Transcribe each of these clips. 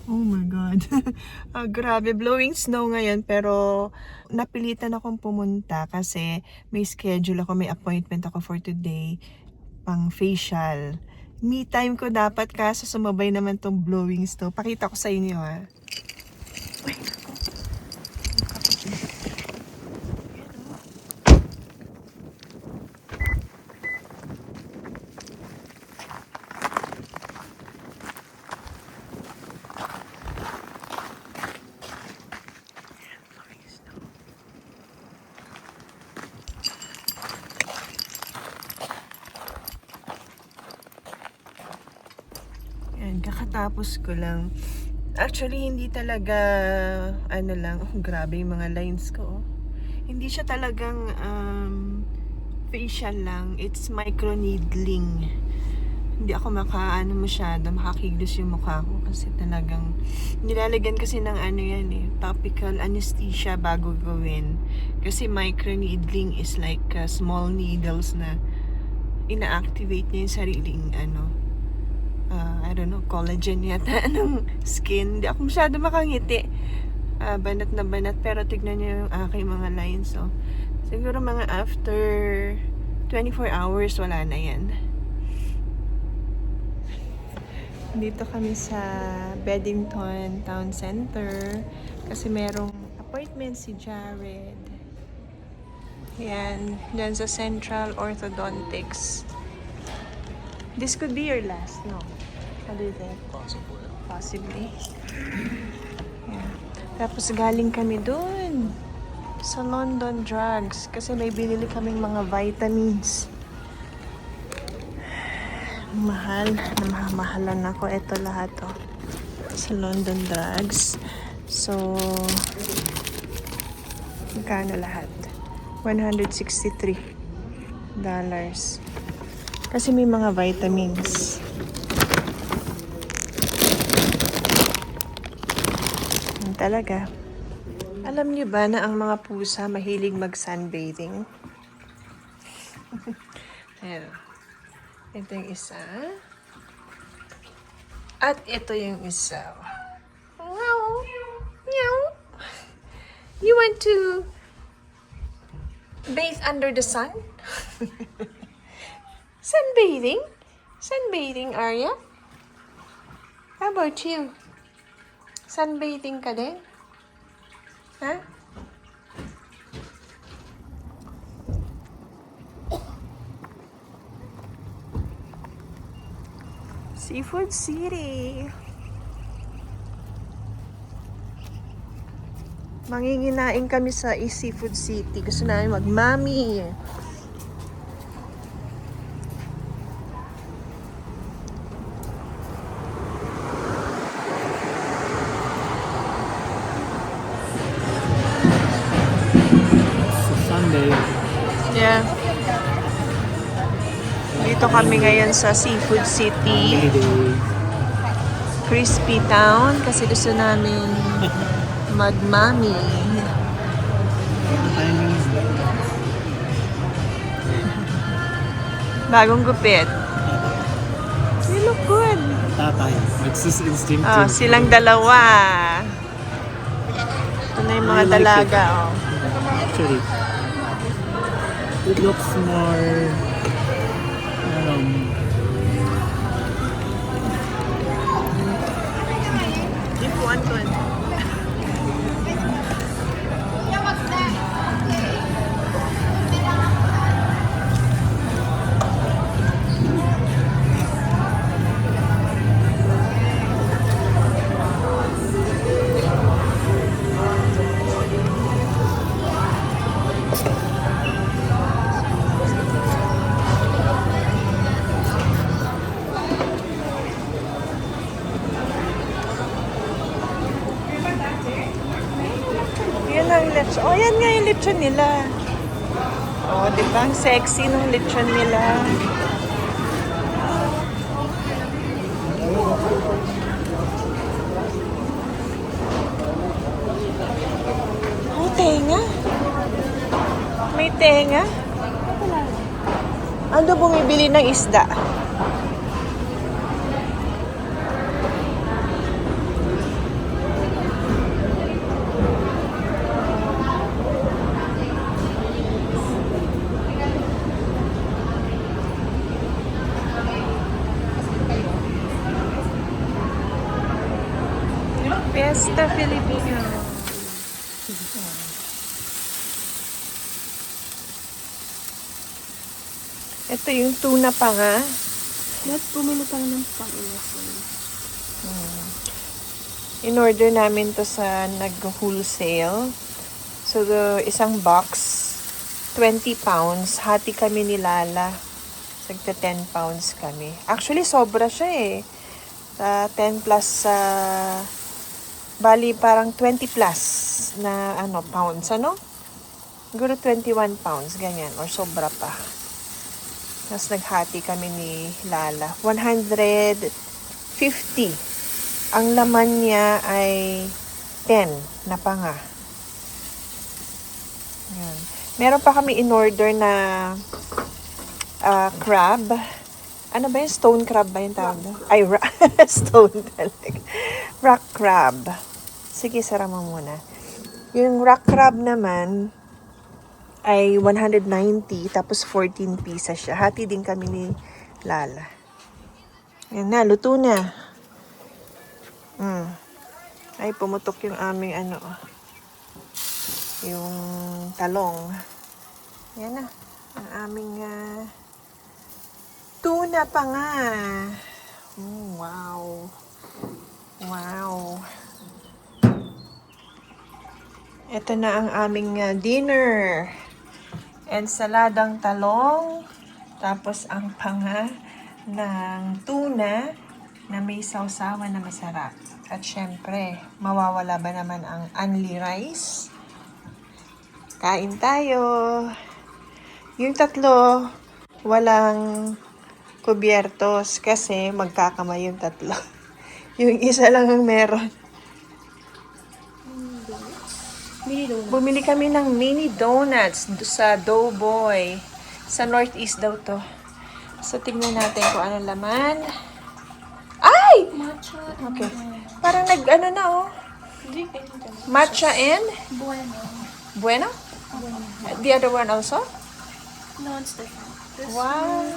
Oh my God. Grabe, blowing snow ngayon pero napilitan akong pumunta kasi may schedule ako, may appointment ako for today pang facial. Me time ko dapat kaso sumabay naman tong blowing snow. Pakita ko sa inyo ha. Yan, kakatapos ko lang. Actually, hindi talaga, ano lang, oh, grabe yung mga lines ko. Oh. Hindi siya talagang facial lang. It's micro needling. Hindi ako makakiglos yung mukha ko kasi talagang nilalagyan kasi ng ano yan eh, topical anesthesia bago gawin. Kasi micro needling is like small needles na ina-activate niya yung sariling I don't know, collagen yata ng skin. Hindi ako masyado makangiti. Banat na banat. Pero tignan niyo yung aking mga lines. So, siguro mga after 24 hours, wala na yan. Dito kami sa Beddington Town Center. Kasi merong appointment si Jared. Yan. Dyan sa Central Orthodontics. This could be your last, no? What do you think? Possibly. Yeah. Tapos galing kami dun sa London Drugs kasi may binili kaming mga vitamins. Mahal. Namahalan ako. Ito lahat oh. Sa London Drugs. So, magkano lahat? $163. Kasi may mga vitamins. Talaga. Alam niyo ba na ang mga pusa mahilig mag-sunbathing? Ayan. Ito yung isa. At ito yung isa. Meow. Meow. You want to bathe under the sun? Sunbathing? Sunbathing, Arya? How about you? Sunbathing ka din? Ha? Seafood City. Manginginain kami sa Seafood City. Gusto namin mag-mami. Yeah. Dito kami ngayon sa Seafood City. Crispy Town kasi gusto namin mag-mami. Bagong gupit. You look good. Tatay. Nagsis-instinctive. Silang dalawa. Ito na yung mga dalaga. Oh. Actually, it looks more Ipuan-tuan. Oh, yan nga yung lechon nila. Oh, di ba? Ang sexy ng lechon nila. Oh, tenga. May tenga. Ano bumibili ng isda? Fiesta Filipino. Ito yung tuna pa nga. Lahat bumili tayo ng pang-inasan. In-order namin to sa nag-wholesale. So, isang box, 20 pounds. Hati kami ni Lala. Sagta 10 pounds kami. Actually, sobra siya eh. 10 plus sa... bali, parang 20 plus na pounds, ano? Siguro 21 pounds, ganyan. Or sobra pa. Tapos naghati kami ni Lala. 150. Ang laman niya ay 10 na panga. Yan. Meron pa kami in-order na crab. Ano ba yun? Stone crab ba yung tawag doon? Ay, stone talaga. Rock crab. Sige, sara mo muna. Yung rock crab naman ay 190, tapos 14 pieces siya. Hati din kami ni Lala. Yan na, luto na. Ay, pumutok yung aming yung talong. Yan na, ang aming tuna pa nga. Wow. Wow. Ito na ang aming dinner. Ensaladang talong, tapos ang panga ng tuna na may sausawan na masarap. At syempre, mawawala ba naman ang only rice? Kain tayo. Yung tatlo, walang kubyertos kasi magkakamay yung tatlo. Yung isa lang ang meron. Mini donut. Bumili kami ng mini donuts sa Doughboy. Sa Northeast daw to. So, tignan natin kung anong laman. Ay! Matcha. Okay. Parang na oh. Drink it into Matcha and Bueno. Bueno? The other one also? No, it's different. This Wow.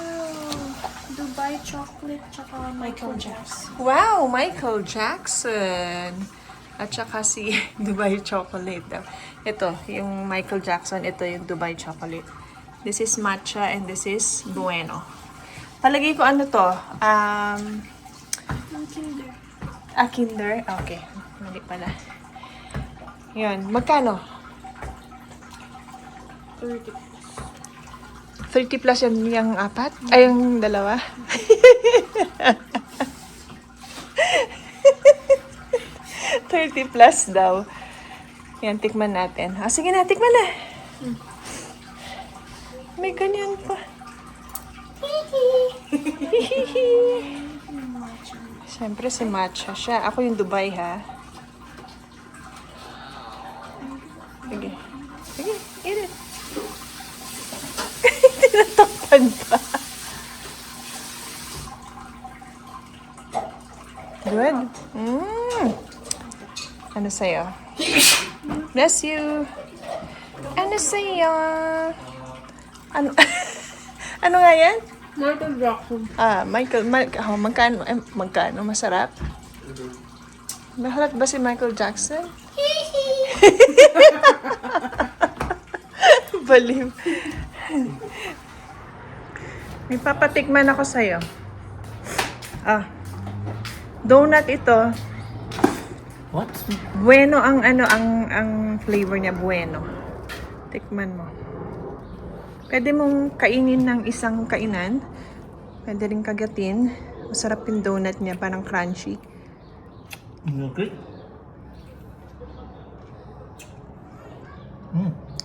Dubai chocolate, tsaka Michael Jackson. Wow, Michael Jackson. At saka si Dubai chocolate daw. Ito, yung Michael Jackson. Ito yung Dubai chocolate. This is matcha and this is Bueno. Palagay ko ano to? Kinder. Kinder? Okay. Mali pala. Yun. Magkano? 30. 30 plus yung apat? Ay, yung dalawa? $30 plus daw. Yan, tikman natin. Sige na, tikman na. May ganyan pa. Siyempre, si Matcha siya. Ako yung Dubai, ha? Sige. Sige, eat it. Tinatakpan pa. Good. Ano sa'yo? Bless you. Ano sa'yo? Ano? Ano nga yan? Michael Jackson. Magkano? Masarap? Masarap ba si Michael Jackson? Baliw. May papatikman ako sa'yo. Donut ito. What? Bueno ang flavor niya, bueno. Tikman mo. Pwede mong kainin ng isang kainan. Pwede rin kagatin. Masarap yung donut niya, parang crunchy. Okay.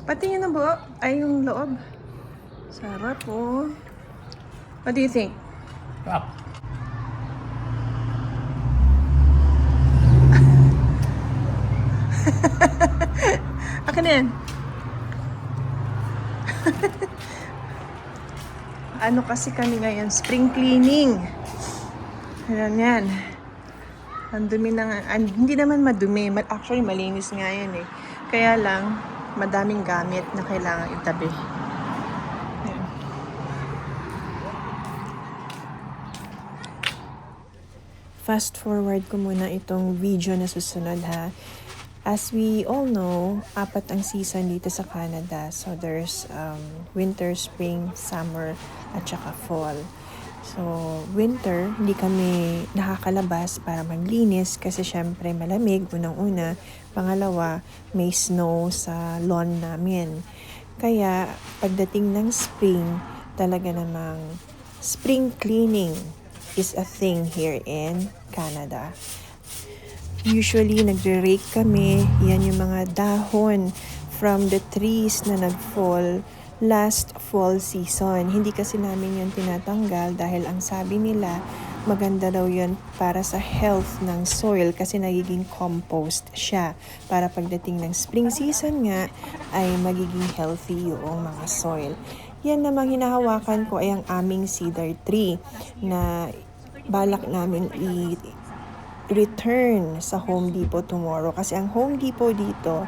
Pati yun ang buo, ay yung loob. Sarap oh. What do you think? Crap. Akin na yan. Ano kasi kami ngayon? Spring cleaning. Ayan yan. Ang dumi na nga. Hindi naman madumi. Actually, malinis nga yan eh. Kaya lang, madaming gamit na kailangan itabi. Ayan. fast forward ko muna itong video na susunod ha. As we all know, 4 ang season dito sa Canada. So there's winter, spring, summer, at saka fall. So winter, hindi kami nakakalabas para maglinis kasi syempre malamig, unang-una. Pangalawa, may snow sa lawn namin. Kaya pagdating ng spring, talaga namang spring cleaning is a thing here in Canada. Usually, nagre-rake kami. Yan yung mga dahon from the trees na nag-fall last fall season. Hindi kasi namin yun tinatanggal dahil ang sabi nila, maganda daw yun para sa health ng soil kasi nagiging compost siya. Para pagdating ng spring season nga, ay magiging healthy yung mga soil. Yan namang hinahawakan ko ay ang aming cedar tree na balak namin return sa Home Depot tomorrow. Kasi ang Home Depot dito,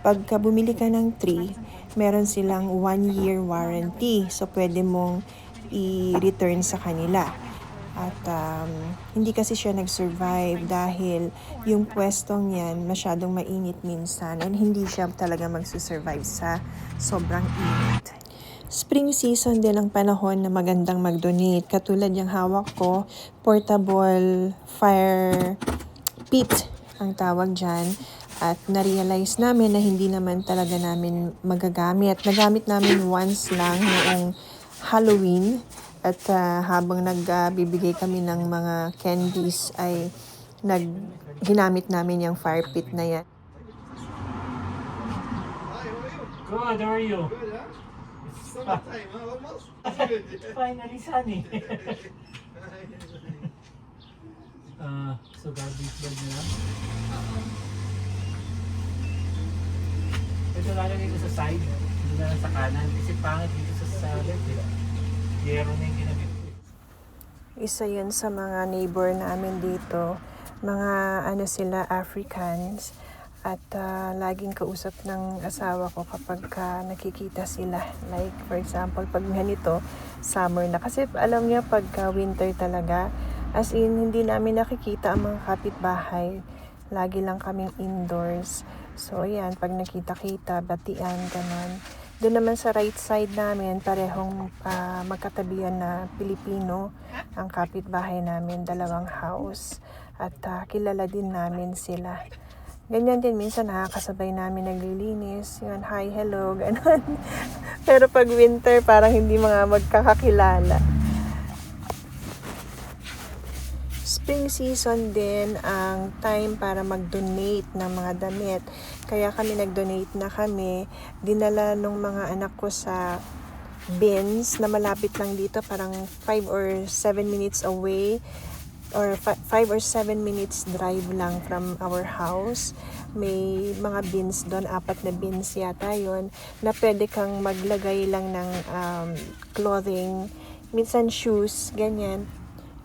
pagka bumili ka ng tree, meron silang 1-year warranty. So, pwede mong i-return sa kanila. At hindi kasi siya nag-survive dahil yung pwestong yan masyadong mainit minsan and hindi siya talaga magsusurvive sa sobrang init. Spring season din ang panahon na magandang mag-donate. Katulad yung hawak ko, portable fire pit ang tawag dyan. At na-realize namin na hindi naman talaga namin magagamit. Nagamit namin once lang noong Halloween. At habang nagbibigay kami ng mga candies ay ginamit namin yung fire pit na yan. Good, how are you? Good, huh? Summertime, huh? Almost. Good. Finally sunny. So garbage bag nila. Ito lalagay ko sa side, hindi na lang sa kanan. Kasi pangit dito sa left eh. Yero na yung ginamit ko. Isa yun sa mga neighbor namin dito. Mga sila, Africans. At laging kausap ng asawa ko kapag nakikita sila. Like, for example, pag ganito, summer na. Kasi alam niya, pag winter talaga, as in, hindi namin nakikita ang mga kapitbahay. Lagi lang kaming indoors. So, ayan, pag nakita-kita, batian, ganon. Doon naman sa right side namin, parehong magkatabihan na Pilipino ang kapitbahay namin, 2 house. At kilala din namin sila. Ganyan din, minsan nakakasabay namin naglilinis. Yun, hi, hello, ganon. Pero pag winter, parang hindi mga magkakakilala. Spring season din ang time para mag-donate ng mga damit. Kaya kami nag-donate na kami. Dinala nung mga anak ko sa bins na malapit lang dito, parang 5 or 7 minutes away. Or 5 or 7 minutes drive lang from our house. May mga bins doon, 4 na bins yata yon na pwede kang maglagay lang ng clothing, minsan shoes, ganyan.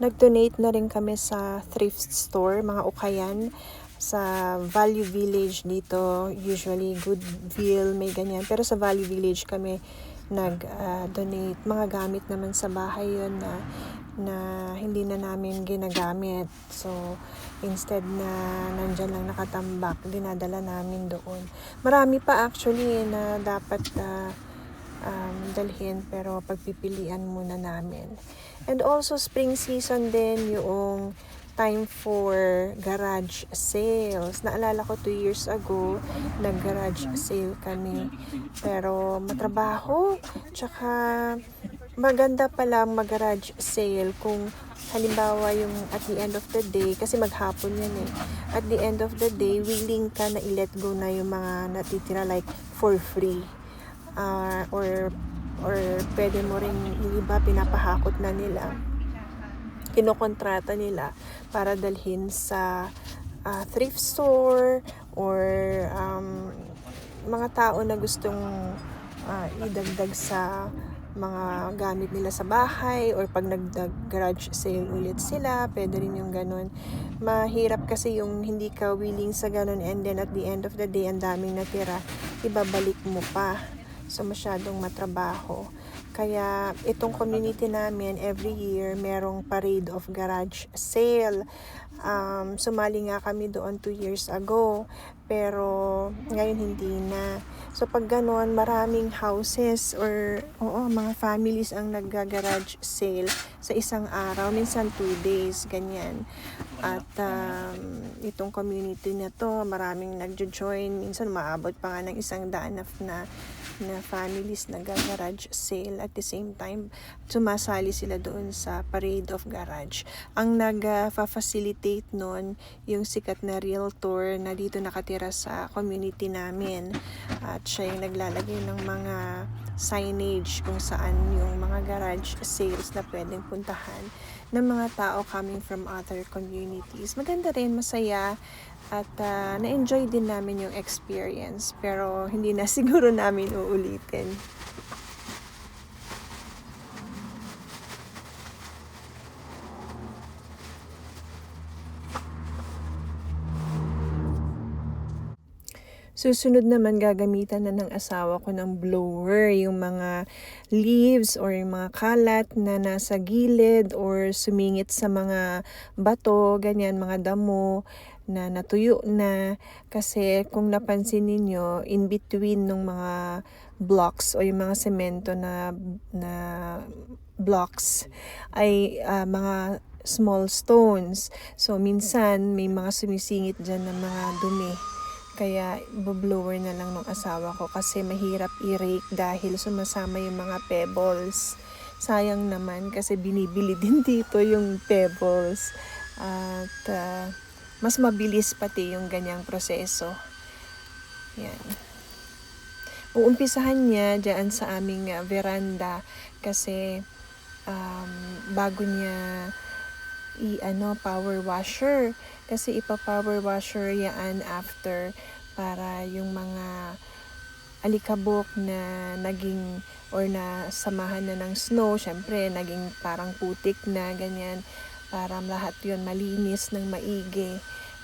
Nag-donate na rin kami sa thrift store, mga ukayan, sa Value Village dito. Usually Goodwill, may ganyan. Pero sa Value Village kami nag-donate. Mga gamit naman sa bahay yun na hindi na namin ginagamit. So, instead na nandyan lang nakatambak, dinadala namin doon. Marami pa actually na dapat dalhin, pero pagpipilian muna namin. And also, spring season din yung time for garage sales. Naalala ko 2 years ago, nag-garage sale kami. Pero matrabaho, tsaka maganda pala mag-garage sale kung halimbawa yung at the end of the day, kasi maghapon yan eh. At the end of the day, willing ka na i-let go na yung mga natitira like for free. Or pwede mo rin yung iba pinapahakot na nila. Kinokontrata nila para dalhin sa thrift store or mga tao na gustong idagdag sa mga gamit nila sa bahay, or pag nag-garage sale ulit sila, pwede rin yung ganun. Mahirap kasi yung hindi ka willing sa ganun and then at the end of the day, ang daming natira, ibabalik mo pa. So, masyadong matrabaho. Kaya itong community namin, every year, merong parade of garage sale. Sumali nga kami doon 2 years ago, pero ngayon hindi na. So pag ganoon, maraming houses or mga families ang nagga-garage sale sa isang araw, minsan 2 days, ganyan. At itong community na to, maraming nagjo-join, minsan maabot pa nga ng 100 na families nag-garage sale. At the same time, sumasali sila doon sa parade of garage. Ang nag-facilitate nun, yung sikat na realtor na dito nakatira sa community namin. At siya yung naglalagay ng mga signage kung saan yung mga garage sales na pwedeng puntahan ng mga tao coming from other communities. Maganda rin, masaya, at na-enjoy din namin yung experience, pero hindi na siguro namin uulitin. Susunod naman, gagamitan na ng asawa ko ng blower, yung mga leaves or yung mga kalat na nasa gilid or sumingit sa mga bato, ganyan, mga damo na natuyo na. Kasi kung napansin ninyo, in between ng mga blocks o yung mga semento na blocks ay mga small stones. So minsan may mga sumisingit dyan na mga dumi. Kaya blower na lang ng asawa ko kasi mahirap i-rake dahil sumasama yung mga pebbles. Sayang naman kasi binibili din dito yung pebbles. At mas mabilis pati yung ganyang proseso. Yan. Uumpisahan niya dyan sa aming veranda kasi bago niya power washer. Kasi ipa-power washer yan after para yung mga alikabok na naging or na samahan na ng snow, syempre naging parang putik na ganyan, para lahat yun malinis ng maigi,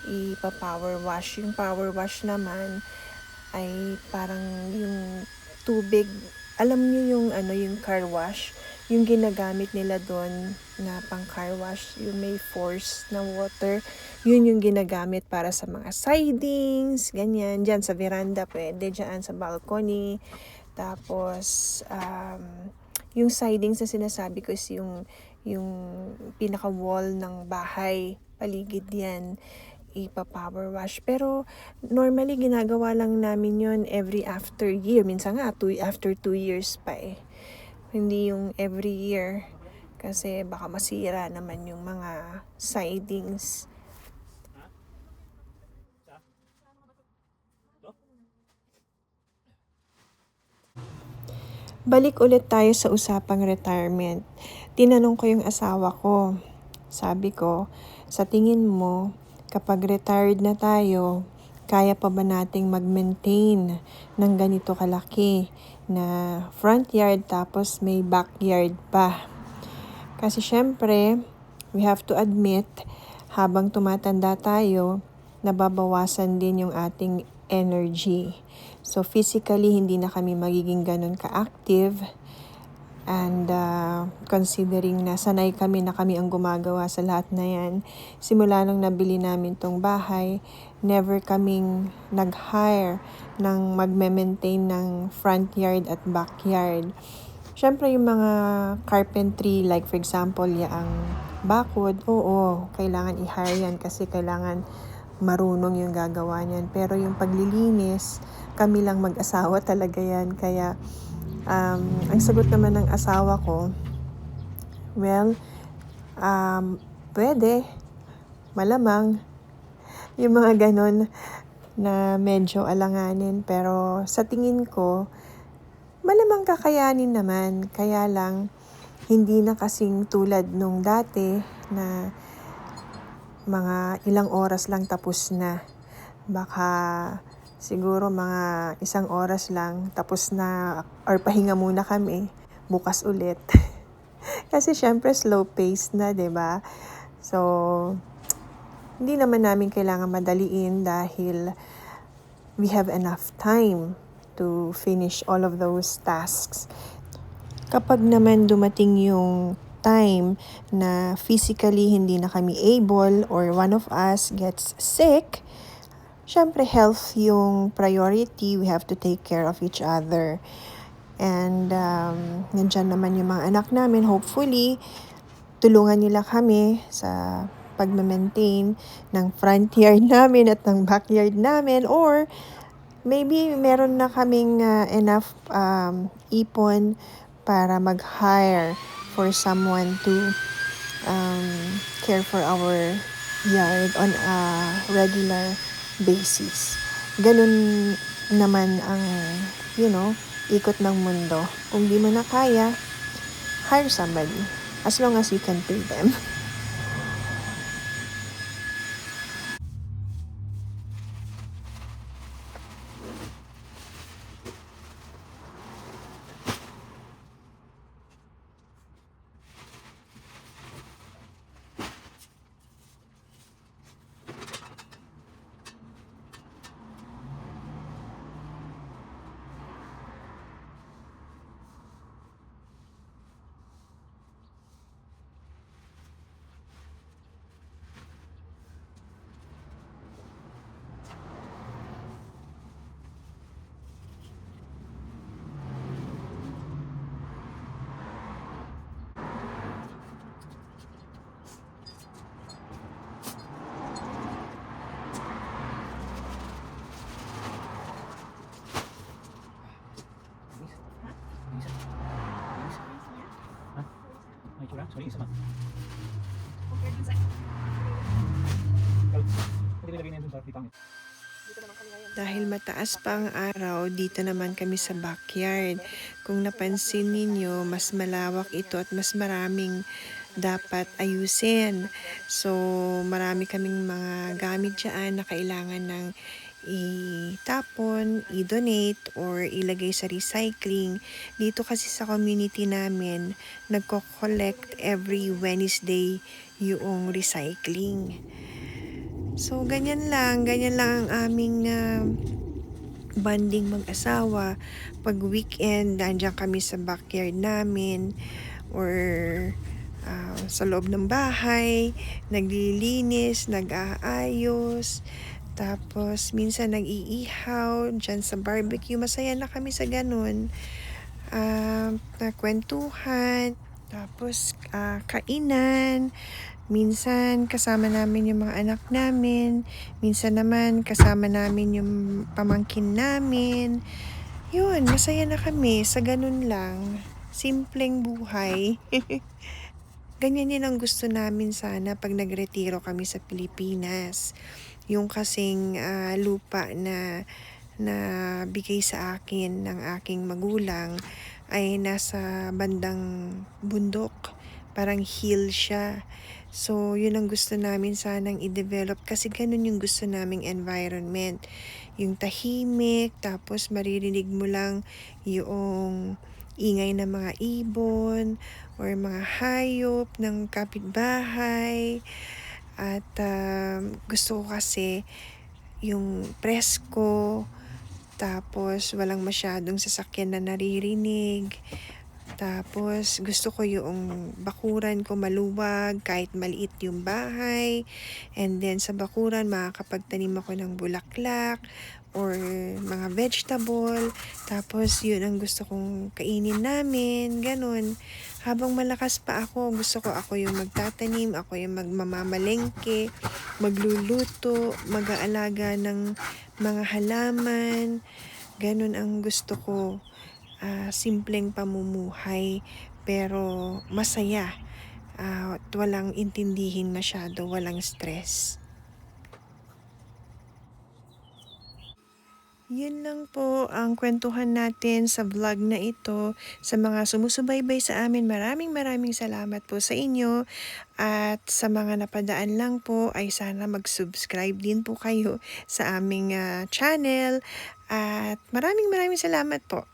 ipa-power wash. Yung power wash naman ay parang yung tubig, alam niyo yung car wash, yung ginagamit nila doon na pang car wash, yung may force na water, yun yung ginagamit para sa mga sidings, ganyan, dyan sa veranda, pwede dyan sa balcony. Tapos, yung sidings na sinasabi ko is yung pinaka-wall ng bahay, paligid yan, ipa-power wash. Pero, normally, ginagawa lang namin yun every after year. Minsan nga, after 2 years pa eh. Hindi yung every year kasi baka masira naman yung mga sidings. Balik ulit tayo sa usapang retirement. Tinanong ko yung asawa ko. Sabi ko, sa tingin mo, kapag retired na tayo, kaya pa ba nating mag-maintain ng ganito kalaki na front yard tapos may backyard pa? Kasi syempre, we have to admit, habang tumatanda tayo, nababawasan din yung ating energy. So physically, hindi na kami magiging ganun ka-active. And considering na sanay kami na kami ang gumagawa sa lahat na yan, simula nung nabili namin tong bahay, never kaming nag-hire ng magme-maintain ng front yard at backyard. Siyempre yung mga carpentry, like for example, yung bakod, oo, kailangan i-hire yan kasi kailangan marunong yung gagawa niyan. Pero yung paglilinis, kami lang mag-asawa talaga yan. Kaya ang sagot naman ng asawa ko, well, pwede, malamang, yung mga ganon na medyo alanganin. Pero sa tingin ko, malamang kakayanin naman. Kaya lang, hindi na kasing tulad nung dati na mga ilang oras lang tapos na. Baka siguro mga 1 oras lang tapos na, or pahinga muna kami, bukas ulit. Kasi syempre slow pace na, 'di ba? So hindi naman namin kailangan madaliin dahil we have enough time to finish all of those tasks. Kapag naman dumating yung time na physically hindi na kami able or one of us gets sick, syempre health yung priority. We have to take care of each other. And nandyan naman yung mga anak namin. Hopefully, tulungan nila kami sa pag-maintain ng front yard namin at ng backyard namin, or maybe meron na kaming enough ipon para mag-hire for someone to care for our yard on a regular basis. Ganun naman ang, ikot ng mundo. Kung di mo na kaya, hire somebody as long as you can pay them. May tsura? Sorry, isa pa. Pwede lagay na yun dun sa pangit. Dahil mataas pa ang araw, dito naman kami sa backyard. Kung napansin ninyo, mas malawak ito at mas maraming dapat ayusin. So, marami kaming mga gamit dyan na kailangan ng itapon, i-donate, or ilagay sa recycling. Dito kasi sa community namin, nagko-collect every Wednesday yung recycling. So, ganyan lang ang aming bonding mag-asawa. Pag weekend, nandiyan kami sa backyard namin or sa loob ng bahay, naglilinis, nag-aayos, tapos minsan nag-iihaw dyan sa barbecue. Masaya na kami sa ganun. Kwentuhan, tapos kainan. Minsan kasama namin yung mga anak namin, minsan naman kasama namin yung pamangkin namin. Yun, masaya na kami sa ganun lang. Simpleng buhay. Ganyan din ang gusto namin sana pag nagretiro kami sa Pilipinas. Yung kasing lupa na bigay sa akin ng aking magulang ay nasa bandang bundok. Parang hill siya. So, yun ang gusto namin sanang i-develop kasi ganun yung gusto naming environment. Yung tahimik, tapos maririnig mo lang yung ingay ng mga ibon or mga hayop ng kapitbahay. At gusto ko kasi yung presko, tapos walang masyadong sasakyan na naririnig. Tapos, gusto ko yung bakuran ko maluwag, kahit maliit yung bahay. And then, sa bakuran, makakapagtanim ako ng bulaklak or mga vegetable. Tapos, yun ang gusto kong kainin namin. Ganon. Habang malakas pa ako, gusto ko ako yung magtatanim, ako yung magmamamalengke, magluluto, mag-aalaga ng mga halaman. Ganon ang gusto ko. Simpleng pamumuhay pero masaya at walang intindihin masyado, walang stress. Yun lang po ang kwentuhan natin sa vlog na ito. Sa mga sumusubaybay sa amin, maraming salamat po sa inyo. At sa mga napadaan lang po ay sana mag-subscribe din po kayo sa aming channel. At maraming salamat po.